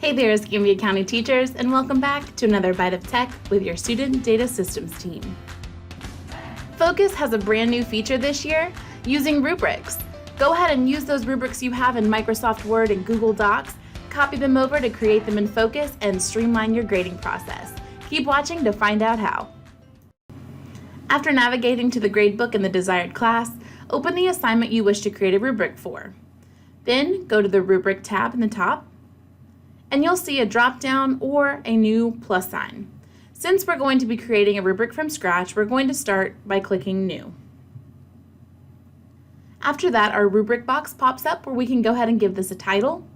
Hey there, Escambia County teachers, and welcome back to another Byte of Tech with your Student Data Systems team. Focus has a brand new feature this year using rubrics. Go ahead and use those rubrics you have in Microsoft Word and Google Docs, copy them over to create them in Focus, and streamline your grading process. Keep watching to find out how. After navigating to the gradebook in the desired class, open the assignment you wish to create a rubric for. Then go to the Rubric tab in the top, and you'll see a drop-down or a new plus sign. Since we're going to be creating a rubric from scratch, we're going to start by clicking New. After that, our rubric box pops up where we can go ahead and give this a title.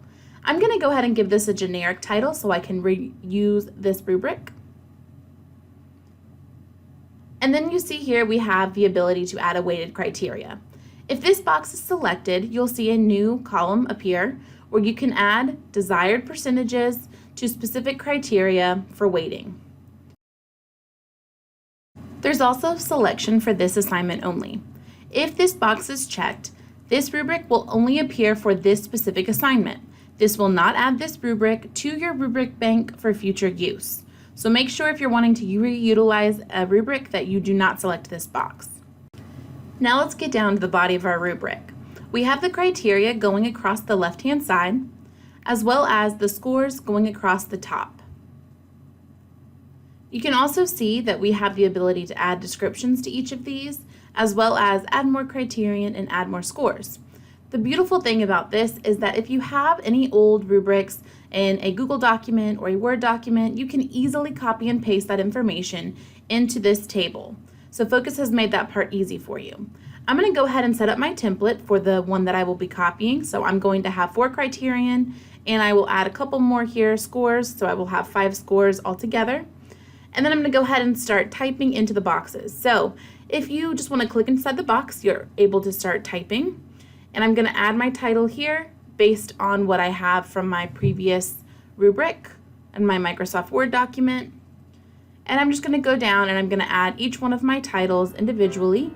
I'm going to go ahead and give this a generic title so I can reuse this rubric. And then you see here we have the ability to add a weighted criteria. If this box is selected, you'll see a new column appear where you can add desired percentages to specific criteria for weighting. There's also selection for this assignment only. If this box is checked, this rubric will only appear for this specific assignment. This will not add this rubric to your rubric bank for future use. So make sure if you're wanting to reutilize a rubric that you do not select this box. Now let's get down to the body of our rubric. We have the criteria going across the left-hand side, as well as the scores going across the top. You can also see that we have the ability to add descriptions to each of these, as well as add more criterion and add more scores. The beautiful thing about this is that if you have any old rubrics in a Google document or a Word document, you can easily copy and paste that information into this table. So Focus has made that part easy for you. I'm going to go ahead and set up my template for the one that I will be copying. So I'm going to have 4 criterion, and I will add a couple more here, scores, so I will have 5 scores altogether. And then I'm going to go ahead and start typing into the boxes. So if you just want to click inside the box, you're able to start typing. And I'm going to add my title here based on what I have from my previous rubric and my Microsoft Word document. And I'm just going to go down and I'm going to add each one of my titles individually.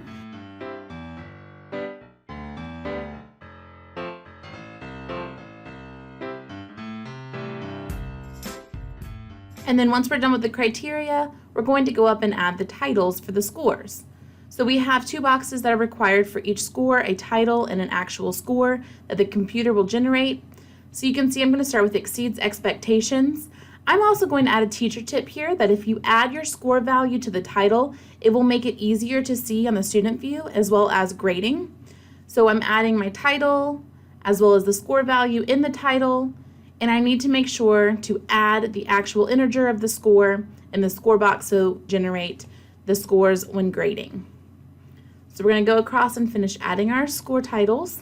And then once we're done with the criteria, we're going to go up and add the titles for the scores. So we have 2 boxes that are required for each score, a title and an actual score that the computer will generate. So you can see I'm going to start with exceeds expectations. I'm also going to add a teacher tip here that if you add your score value to the title, it will make it easier to see on the student view as well as grading. So I'm adding my title as well as the score value in the title, and I need to make sure to add the actual integer of the score in the score box to generate the scores when grading. So we're going to go across and finish adding our score titles.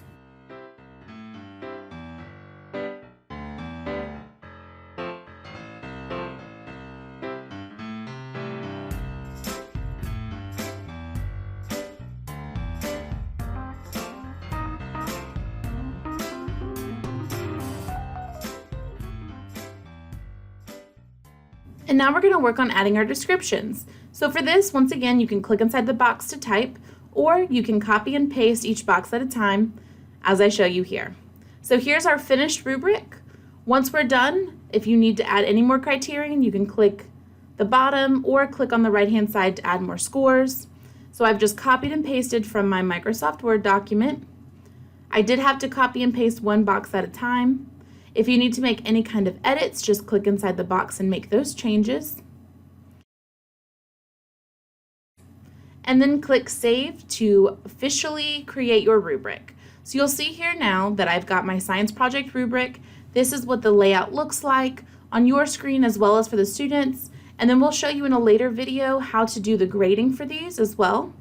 And now we're going to work on adding our descriptions. So for this, once again, you can click inside the box to type, or you can copy and paste each box at a time, as I show you here. So here's our finished rubric. Once we're done, if you need to add any more criterion, you can click the bottom or click on the right-hand side to add more scores. So I've just copied and pasted from my Microsoft Word document. I did have to copy and paste 1 box at a time. If you need to make any kind of edits, just click inside the box and make those changes. And then click Save to officially create your rubric. So you'll see here now that I've got my science project rubric. This is what the layout looks like on your screen as well as for the students. And then we'll show you in a later video how to do the grading for these as well.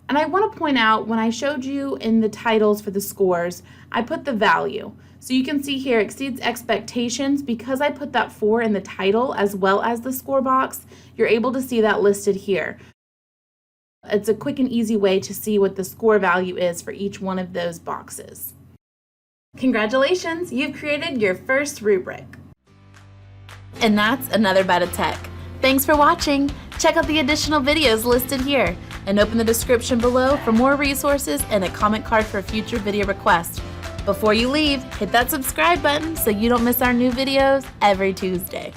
And I want to point out, when I showed you in the titles for the scores, I put the value. So you can see here, exceeds expectations. Because I put that 4 in the title as well as the score box, you're able to see that listed here. It's a quick and easy way to see what the score value is for each one of those boxes. Congratulations, you've created your first rubric. And that's another Byte of Tech. Thanks for watching. Check out the additional videos listed here and open the description below for more resources and a comment card for a future video request. Before you leave, hit that subscribe button so you don't miss our new videos every Tuesday.